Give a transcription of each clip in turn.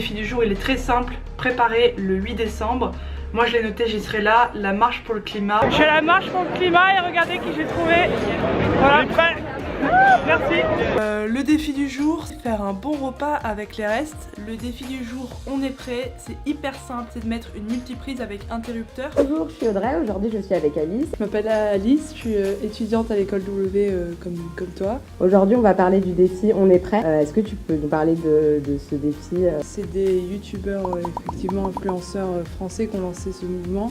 Le défi du jour, il est très simple, préparé le 8 décembre. Moi je l'ai noté, j'y serai là, la marche pour le climat. Je fais la marche pour le climat et regardez qui j'ai trouvé. Voilà. On est prêt. Merci. Le défi du jour, c'est faire un bon repas avec les restes. Le défi du jour, on est prêt. C'est hyper simple, c'est de mettre une multiprise avec interrupteur. Bonjour, je suis Audrey, aujourd'hui je suis avec Alice. Je m'appelle Alice, je suis étudiante à l'école W comme toi. Aujourd'hui on va parler du défi On est prêt. Est-ce que tu peux nous parler de ce défi C'est des youtubeurs, effectivement influenceurs français qui ont lancé ce mouvement.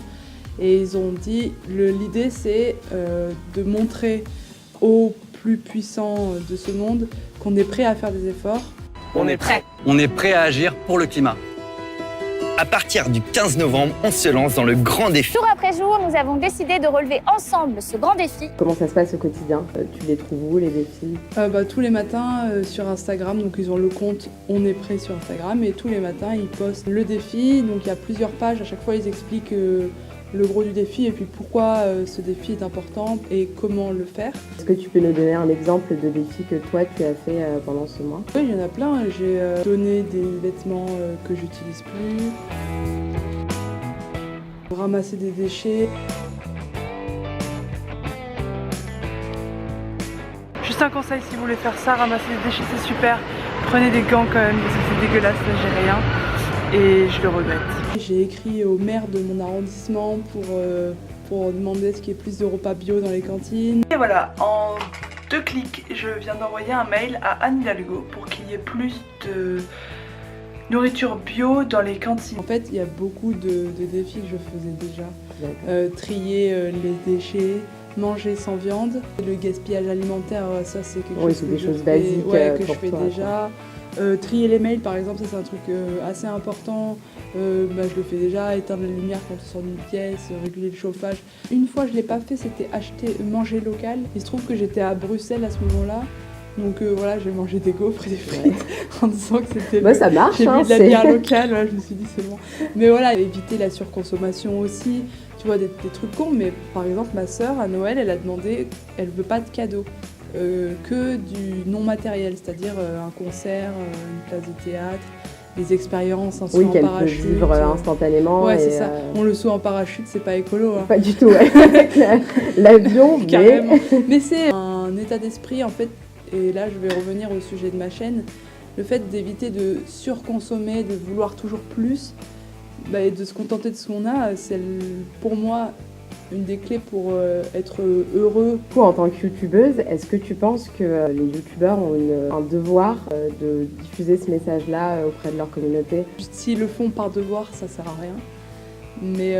Et ils ont dit, l'idée c'est de montrer aux plus puissants de ce monde qu'on est prêt à faire des efforts. On est prêt. On est prêt à agir pour le climat. À partir du 15 novembre, on se lance dans le grand défi. Jour après jour, nous avons décidé de relever ensemble ce grand défi. Comment ça se passe au quotidien? Tu les trouves où les défis? Tous les matins sur Instagram, donc ils ont le compte On est prêt sur Instagram et tous les matins ils postent le défi. Donc il y a plusieurs pages, à chaque fois ils expliquent le gros du défi et puis pourquoi ce défi est important et comment le faire. Est-ce que tu peux nous donner un exemple de défi que toi tu as fait pendant ce mois? Oui, il y en a plein. J'ai donné des vêtements que j'utilise plus, ramasser des déchets. Juste un conseil, si vous voulez faire ça, ramasser des déchets c'est super. Prenez des gants quand même parce que c'est dégueulasse, là j'ai rien. Et je le regrette. J'ai écrit au maire de mon arrondissement pour demander ce qu'il y ait plus de repas bio dans les cantines. Et voilà, en 2 clics, je viens d'envoyer un mail à Anne Hidalgo pour qu'il y ait plus de nourriture bio dans les cantines. En fait, il y a beaucoup de défis que je faisais déjà. Trier les déchets, manger sans viande. Le gaspillage alimentaire, ça c'est quelque chose que choses basiques que je fais déjà. Trier les mails par exemple, ça c'est un truc assez important, je le fais déjà, éteindre la lumière quand on sort d'une pièce, réguler le chauffage. Une fois je l'ai pas fait, c'était manger local. Il se trouve que j'étais à Bruxelles à ce moment-là, donc voilà, j'ai mangé des gaufres et des frites en disant que c'était ça marche, j'ai mis de la bière locale, voilà, je me suis dit c'est bon. Mais voilà, éviter la surconsommation aussi, tu vois, des trucs cons, mais par exemple ma sœur à Noël, elle a demandé, elle veut pas de cadeaux. Que du non matériel, c'est-à-dire un concert, une place de théâtre, des expériences, un saut en parachute. Oui, qu'elle peut vivre instantanément. Ouais, c'est ça. Bon, le saut en parachute, c'est pas écolo. Hein. Pas du tout, ouais. L'avion, carrément. Mais c'est un état d'esprit, en fait, et là, je vais revenir au sujet de ma chaîne, le fait d'éviter de surconsommer, de vouloir toujours plus, et de se contenter de ce qu'on a, c'est pour moi une des clés pour être heureux. Toi, en tant que youtubeuse, est-ce que tu penses que les youtubeurs ont un devoir de diffuser ce message-là auprès de leur communauté? S'ils le font par devoir, ça sert à rien. Mais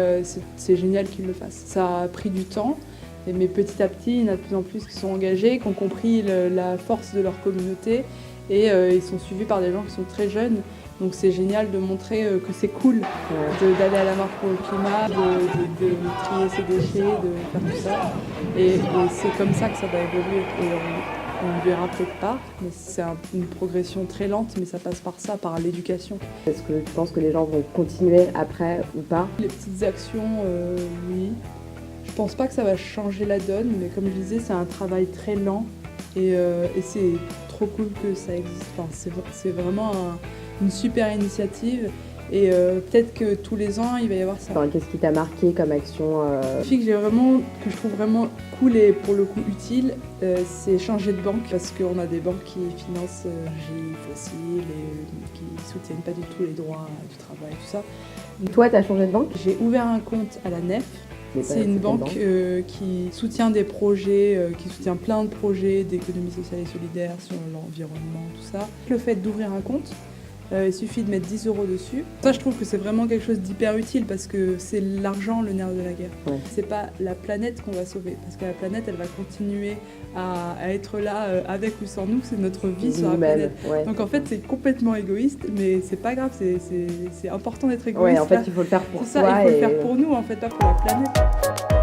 c'est génial qu'ils le fassent. Ça a pris du temps, mais petit à petit, il y en a de plus en plus qui sont engagés, qui ont compris la force de leur communauté et ils sont suivis par des gens qui sont très jeunes. Donc c'est génial de montrer que c'est cool d'aller à la marche pour le climat, de trier ses déchets, de faire tout ça. Et c'est comme ça que ça va évoluer. Et on le verra peut-être pas, mais c'est une progression très lente, mais ça passe par ça, par l'éducation. Est-ce que tu penses que les gens vont continuer après ou pas? Les petites actions, oui. Je pense pas que ça va changer la donne, mais comme je disais, c'est un travail très lent et c'est trop cool que ça existe. Enfin, c'est vraiment une super initiative et peut-être que tous les ans il va y avoir ça. Qu'est-ce qui t'a marqué comme action que je trouve vraiment cool et pour le coup utile, c'est changer de banque parce qu'on a des banques qui financent l'énergie fossile et qui soutiennent pas du tout les droits du travail, tout ça. Toi, t'as changé de banque? J'ai ouvert un compte à la Nef. C'est une banque qui soutient des projets, qui soutient plein de projets d'économie sociale et solidaire sur l'environnement, tout ça. Le fait d'ouvrir un compte, il suffit de mettre 10 € dessus. Ça, je trouve que c'est vraiment quelque chose d'hyper utile parce que c'est l'argent, le nerf de la guerre. Ouais. C'est pas la planète qu'on va sauver parce que la planète, elle va continuer à être là avec ou sans nous. C'est notre vie sur la planète. Ouais. Donc en fait, c'est complètement égoïste, mais c'est pas grave. C'est important d'être égoïste. Ouais, en fait, il faut le faire pour soi. C'est ça, il faut le faire pour nous, en fait, pas pour la planète.